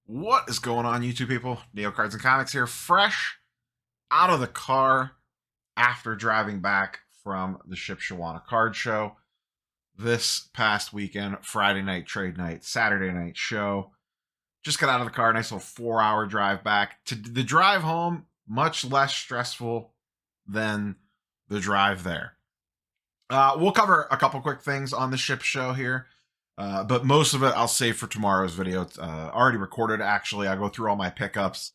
What is going on, YouTube people? Neo Cards and Comics here, fresh out of the car after driving back from the Shipshewana card show this past weekend. Friday night trade night, Saturday night show. Just got out of the car, nice little 4-hour drive back. To the drive home, much less stressful than the drive there. We'll cover a couple quick things on the ship show here. But most of it I'll save for tomorrow's video. It's already recorded, actually. I'll go through all my pickups,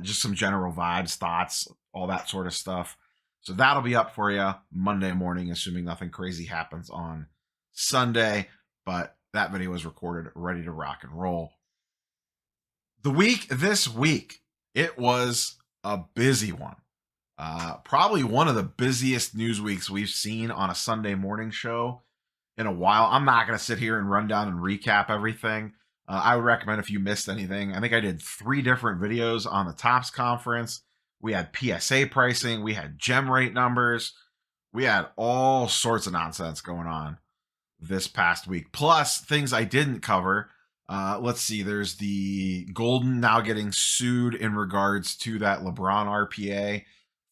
just some general vibes, thoughts, all that sort of stuff. So that'll be up for you Monday morning, assuming nothing crazy happens on Sunday. But that video is recorded, ready to rock and roll. This week, it was a busy one. Probably one of the busiest news weeks we've seen on a Sunday morning show in a while. I'm not going to sit here and run down and recap everything. I would recommend if you missed anything. I think I did 3 different videos on the Topps conference. We had PSA pricing. We had gem rate numbers. We had all sorts of nonsense going on this past week. Plus, things I didn't cover. Let's see. There's the Golden now getting sued in regards to that LeBron RPA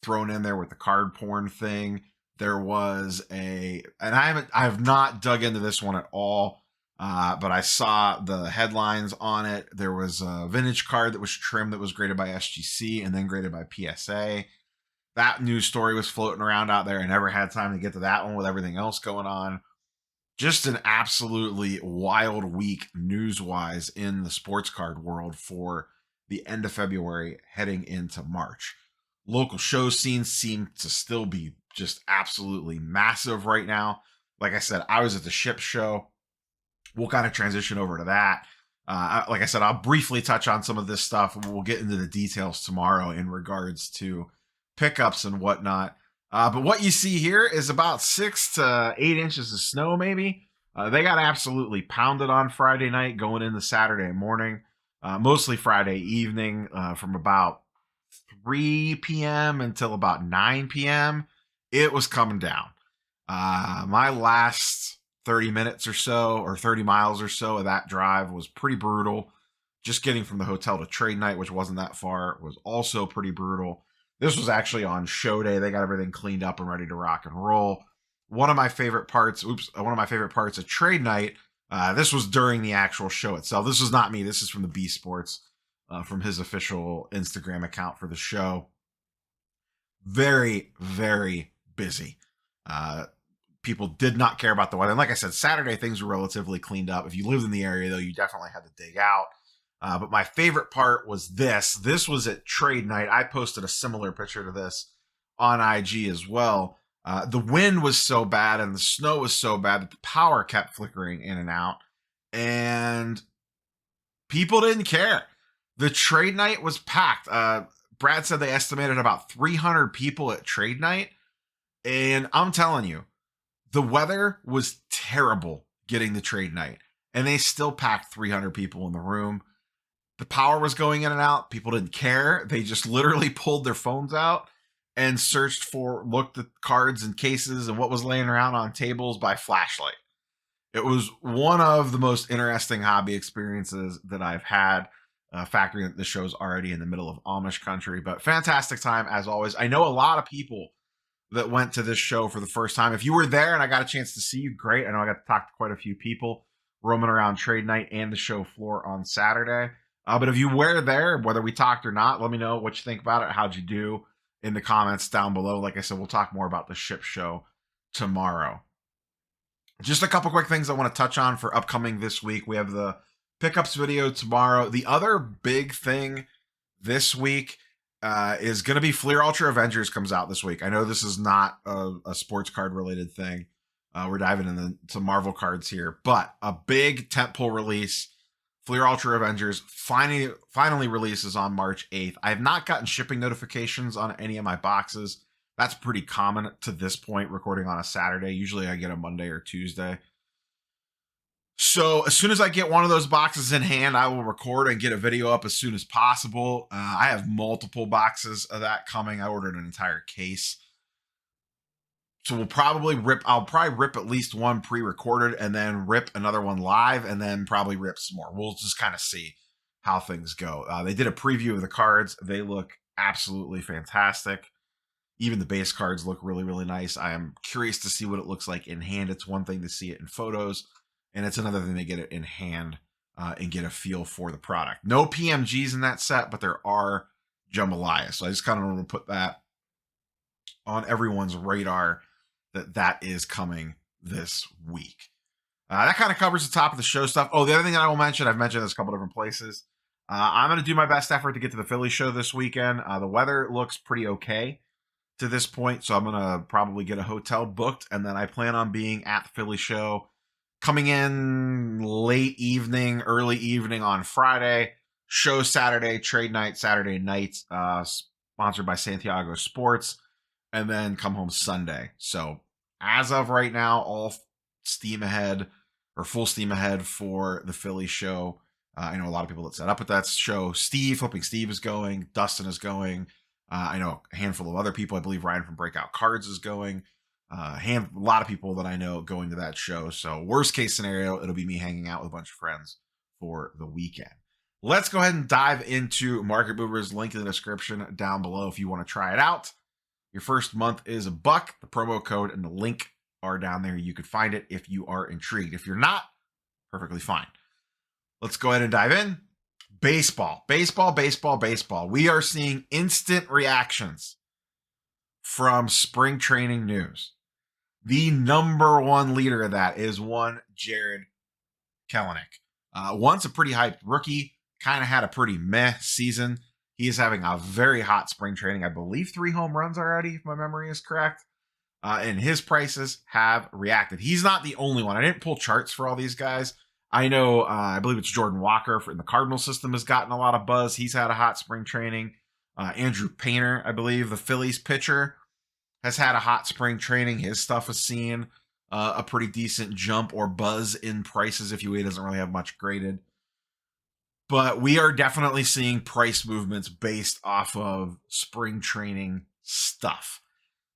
thrown in there with the card porn thing. There was and I have not dug into this one at all, but I saw the headlines on it. There was a vintage card that was trimmed that was graded by SGC and then graded by PSA. That news story was floating around out there. I never had time to get to that one with everything else going on. Just an absolutely wild week news-wise in the sports card world for the end of February heading into March. Local show scenes seem to still be just absolutely massive right now. Like I said, I was at the ship show. We'll kind of transition over to that. Like I said, I'll briefly touch on some of this stuff. We'll get into the details tomorrow in regards to pickups and whatnot. But what you see here is about 6 to 8 inches of snow, maybe. They got absolutely pounded on Friday night going into Saturday morning. Mostly Friday evening from about 3 p.m. until about 9 p.m. It was coming down. My last 30 minutes or so, or 30 miles or so of that drive was pretty brutal. Just getting from the hotel to trade night, which wasn't that far, was also pretty brutal. This was actually on show day. They got everything cleaned up and ready to rock and roll. One of my favorite parts of trade night, this was during the actual show itself. This was not me. This is from the B Sports, from his official Instagram account for the show. Very, very busy. People did not care about the weather. And like I said, Saturday things were relatively cleaned up. If you lived in the area, though, you definitely had to dig out. But my favorite part was this. This was at trade night. I posted a similar picture to this on IG as well. The wind was so bad and the snow was so bad that the power kept flickering in and out. And people didn't care. The trade night was packed. Brad said they estimated about 300 people at trade night. And I'm telling you, the weather was terrible getting the trade night. And they still packed 300 people in the room. The power was going in and out. People didn't care. They just literally pulled their phones out and looked at cards and cases and what was laying around on tables by flashlight. It was one of the most interesting hobby experiences that I've had, factoring that the show's already in the middle of Amish country. But fantastic time, as always. I know a lot of people that went to this show for the first time. If you were there and I got a chance to see you, great. I know I got to talk to quite a few people roaming around trade night and the show floor on Saturday. But if you were there, whether we talked or not, let me know what you think about it. How'd you do in the comments down below? Like I said, we'll talk more about the ship show tomorrow. Just a couple quick things I want to touch on for upcoming this week. We have the pickups video tomorrow. The other big thing this week is going to be Fleer Ultra Avengers comes out this week. I know this is not a sports card related thing. We're diving into Marvel cards here, but a big tentpole release. Fleer Ultra Avengers finally releases on March 8th. I have not gotten shipping notifications on any of my boxes. That's pretty common to this point, recording on a Saturday. Usually I get a Monday or Tuesday. So as soon as I get one of those boxes in hand, I will record and get a video up as soon as possible. I have multiple boxes of that coming. I ordered an entire case. So I'll probably rip at least one pre-recorded and then rip another one live and then probably rip some more. We'll just kind of see how things go. They did a preview of the cards. They look absolutely fantastic. Even the base cards look really, really nice. I am curious to see what it looks like in hand. It's one thing to see it in photos, and it's another thing to get it in hand and get a feel for the product. No PMGs in that set, but there are jambalaya. So I just kind of want to put that on everyone's radar that is coming this week. That kind of covers the top of the show stuff. Oh, the other thing that I will mention, I've mentioned this a couple different places. I'm going to do my best effort to get to the Philly show this weekend. The weather looks pretty okay to this point, so I'm going to probably get a hotel booked, and then I plan on being at the Philly show, coming in late evening, early evening on Friday, show Saturday, trade night Saturday night, sponsored by Santiago Sports, and then come home Sunday. So as of right now, all steam ahead, or full steam ahead for the Philly show. I know a lot of people that set up at that show. Flipping Steve is going. Dustin is going. I know a handful of other people. I believe Ryan from Breakout Cards is going. A lot of people that I know going to that show. So worst case scenario, it'll be me hanging out with a bunch of friends for the weekend. Let's go ahead and dive into Market Movers. Link in the description down below if you want to try it out. Your first month is $1. The promo code and the link are down there. You could find it if you are intrigued. If you're not, perfectly fine. Let's go ahead and dive in. Baseball. We are seeing instant reactions from spring training news. The number one leader of that is one Jared Kelenic. Once a pretty hyped rookie, kind of had a pretty meh season. He is having a very hot spring training. I believe 3 home runs already, if my memory is correct. And his prices have reacted. He's not the only one. I didn't pull charts for all these guys. I know, I believe it's Jordan Walker in the Cardinal system has gotten a lot of buzz. He's had a hot spring training. Andrew Painter, I believe, the Phillies pitcher, has had a hot spring training. His stuff has seen a pretty decent jump or buzz in prices. If you will, he doesn't really have much graded. But we are definitely seeing price movements based off of spring training stuff.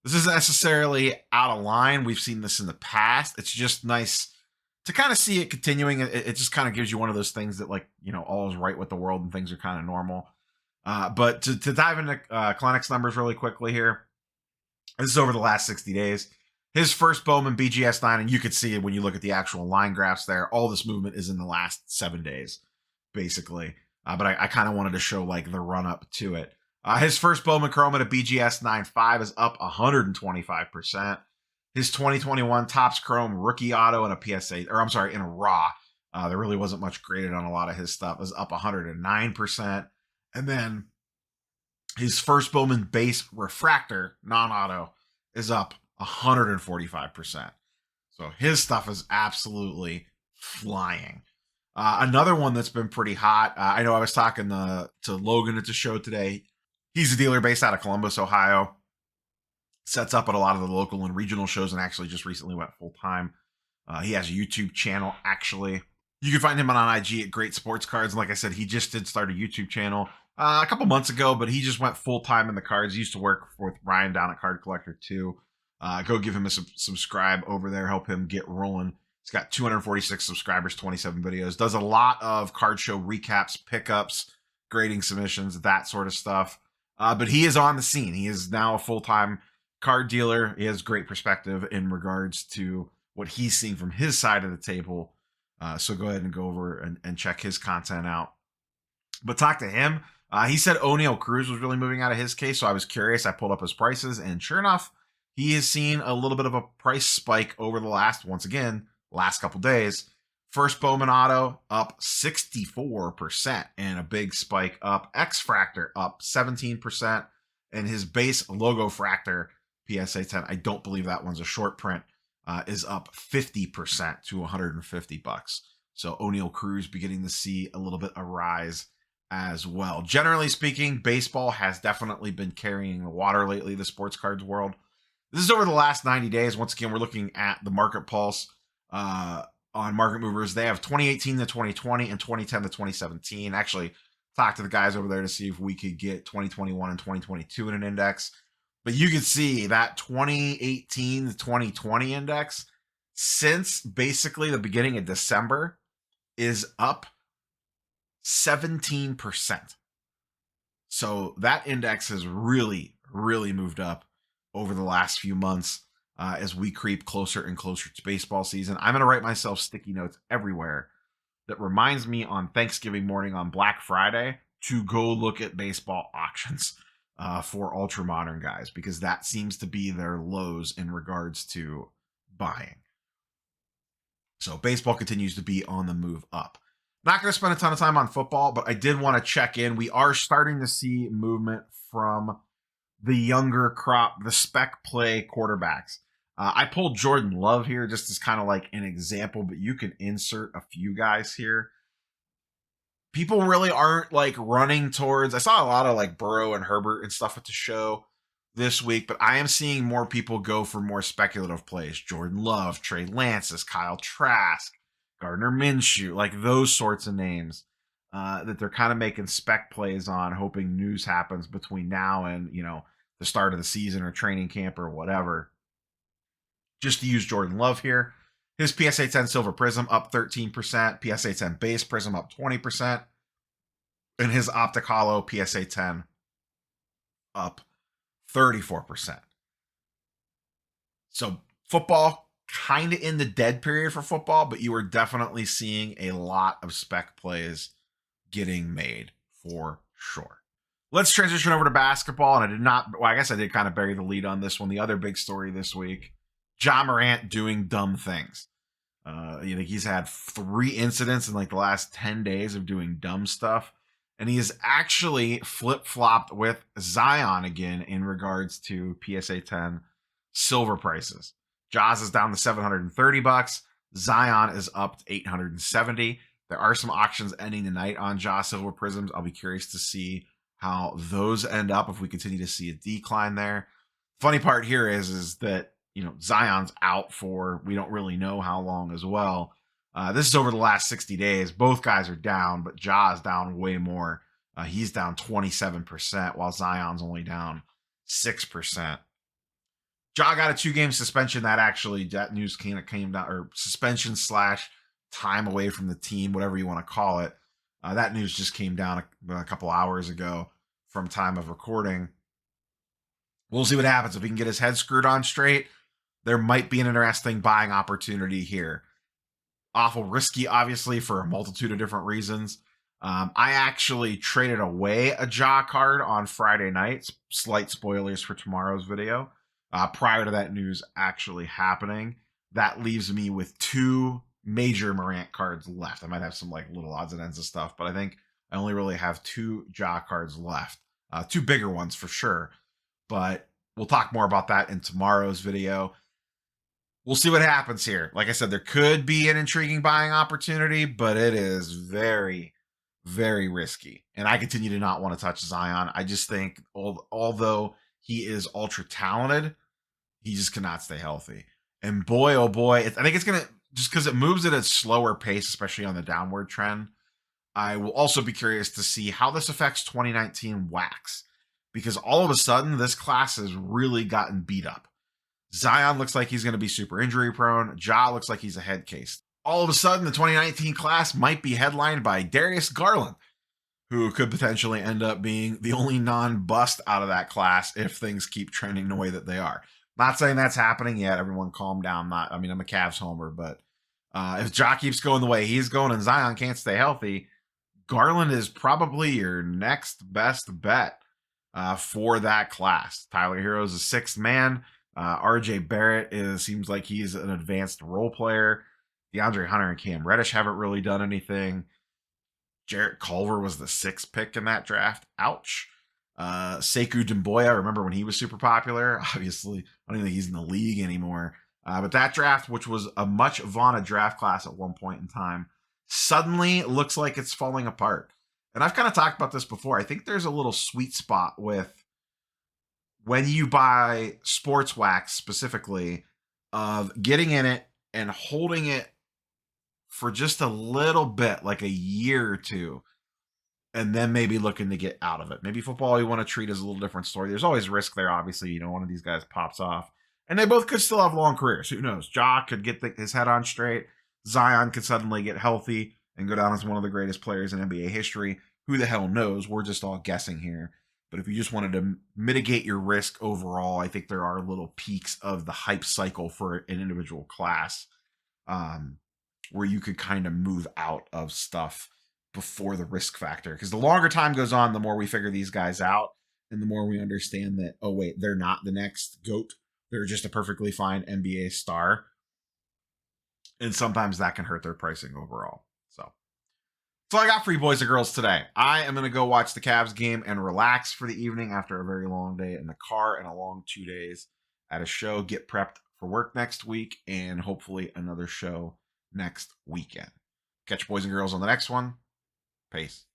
This isn't necessarily out of line. We've seen this in the past. It's just nice to kind of see it continuing. It just kind of gives you one of those things that, like, you know, all is right with the world and things are kind of normal. But to dive into Kellenic's numbers really quickly here, this is over the last 60 days. His first Bowman BGS 9, and you could see it when you look at the actual line graphs there, all this movement is in the last 7 days, basically. But I kind of wanted to show, like, the run-up to it. His first Bowman Chrome at a BGS 9.5 is up 125%. His 2021 Topps Chrome rookie auto in a PSA, or I'm sorry, in a raw, there really wasn't much graded on a lot of his stuff, is up 109%. And then his first Bowman base refractor non-auto is up 145%. So his stuff is absolutely flying. Another one that's been pretty hot. I know I was talking to Logan at the show today. He's a dealer based out of Columbus, Ohio. Sets up at a lot of the local and regional shows and actually just recently went full time. He has a YouTube channel, actually. You can find him on IG at Great Sports Cards. And like I said, he just did start a YouTube channel a couple months ago, but he just went full time in the cards. He used to work with Ryan down at Card Collector too. Go give him a subscribe over there, help him get rolling. He's got 246 subscribers, 27 videos. Does a lot of card show recaps, pickups, grading submissions, that sort of stuff. But he is on the scene. He is now a full-time card dealer. He has great perspective in regards to what he's seeing from his side of the table. So go ahead and go over and check his content out. But talk to him. He said O'Neal Cruz was really moving out of his case, so I was curious. I pulled up his prices, and sure enough, he has seen a little bit of a price spike over the last couple days. First Bowman Auto up 64% and a big spike up. X-Fractor up 17%. And his base Logo Fractor PSA 10, I don't believe that one's a short print, is up 50% to $150. So O'Neal Cruz beginning to see a little bit of rise as well. Generally speaking, baseball has definitely been carrying the water lately, the sports cards world. This is over the last 90 days. Once again, we're looking at the Market Pulse on Market Movers. They have 2018 to 2020 and 2010 to 2017. Actually, talked to the guys over there to see if we could get 2021 and 2022 in an index. But you can see that 2018 to 2020 index, since basically the beginning of December, is up 17%. So that index has really, really moved up over the last few months as we creep closer and closer to baseball season. I'm going to write myself sticky notes everywhere that reminds me on Thanksgiving morning on Black Friday to go look at baseball auctions for ultra modern guys, because that seems to be their lows in regards to buying. So baseball continues to be on the move up. Not going to spend a ton of time on football, but I did want to check in. We are starting to see movement from the younger crop, the spec play quarterbacks. I pulled Jordan Love here just as kind of like an example, but you can insert a few guys here. People really aren't like running towards. I saw a lot of like Burrow and Herbert and stuff at the show this week, but I am seeing more people go for more speculative plays. Jordan Love, Trey Lance, Kyle Trask, Gardner Minshew, like those sorts of names that they're kind of making spec plays on, hoping news happens between now and, the start of the season or training camp or whatever. Just to use Jordan Love here. His PSA 10 Silver Prism up 13%, PSA 10 Base Prism up 20%, and his Optic Hollow PSA 10 up 34%. So football kind of in the dead period for football, but you are definitely seeing a lot of spec plays getting made for sure. Let's transition over to basketball. And I guess I did kind of bury the lead on this one. The other big story this week, Ja Morant doing dumb things. He's had 3 incidents in like the last 10 days of doing dumb stuff. And he is actually flip-flopped with Zion again in regards to PSA 10 silver prices. Jaws is down to $730. Zion is up to $870. There are some auctions ending tonight on Jaws silver prisms. I'll be curious to see how those end up if we continue to see a decline there. Funny part here is that Zion's out for we don't really know how long as well. This is over the last 60 days. Both guys are down, but Ja's down way more. He's down 27%, while Zion's only down 6%. Ja got a 2-game suspension. That news came down, or suspension / time away from the team, whatever you want to call it. That news just came down a couple hours ago from time of recording. We'll see what happens. If he can get his head screwed on straight, there might be an interesting buying opportunity here. Awful risky, obviously, for a multitude of different reasons. I actually traded away a Ja card on Friday night. Slight spoilers for tomorrow's video. Prior to that news actually happening, that leaves me with 2 major Morant cards left. I might have some like little odds and ends of stuff, but I think I only really have 2 Ja cards left. 2 bigger ones for sure, but we'll talk more about that in tomorrow's video. We'll see what happens here. Like I said, there could be an intriguing buying opportunity, but it is very, very risky. And I continue to not want to touch Zion. I just think, although he is ultra talented, he just cannot stay healthy. And boy, oh boy, I think it's going to, just because it moves at a slower pace, especially on the downward trend. I will also be curious to see how this affects 2019 wax, because all of a sudden this class has really gotten beat up. Zion looks like he's going to be super injury prone. Ja looks like he's a head case. All of a sudden, the 2019 class might be headlined by Darius Garland, who could potentially end up being the only non-bust out of that class if things keep trending the way that they are. Not saying that's happening yet. Everyone calm down. I'm a Cavs homer, but if Ja keeps going the way he's going and Zion can't stay healthy, Garland is probably your next best bet for that class. Tyler Hero's a 6th man. RJ Barrett seems like he's an advanced role player. DeAndre Hunter and Cam Reddish haven't really done anything. Jarrett Culver was the 6th pick in that draft. Ouch. Sekou Doumbouya, remember when he was super popular? Obviously, I don't even think he's in the league anymore. But that draft, which was a much vaunted draft class at one point in time, suddenly looks like it's falling apart. And I've kind of talked about this before. I think there's a little sweet spot with when you buy sports wax specifically, of getting in it and holding it for just a little bit, like a year or 2, and then maybe looking to get out of it. Maybe football you want to treat as a little different story. There's always risk there, obviously. One of these guys pops off, and they both could still have long careers. Who knows? Ja could get his head on straight. Zion could suddenly get healthy and go down as one of the greatest players in NBA history. Who the hell knows? We're just all guessing here. But if you just wanted to mitigate your risk overall, I think there are little peaks of the hype cycle for an individual class, where you could kind of move out of stuff before the risk factor. Because the longer time goes on, the more we figure these guys out, and the more we understand that, oh, wait, they're not the next GOAT. They're just a perfectly fine NBA star. And sometimes that can hurt their pricing overall. So that's all I got for you boys and girls today. I am going to go watch the Cavs game and relax for the evening after a very long day in the car and a long 2 days at a show. Get prepped for work next week and hopefully another show next weekend. Catch you boys and girls on the next one. Peace.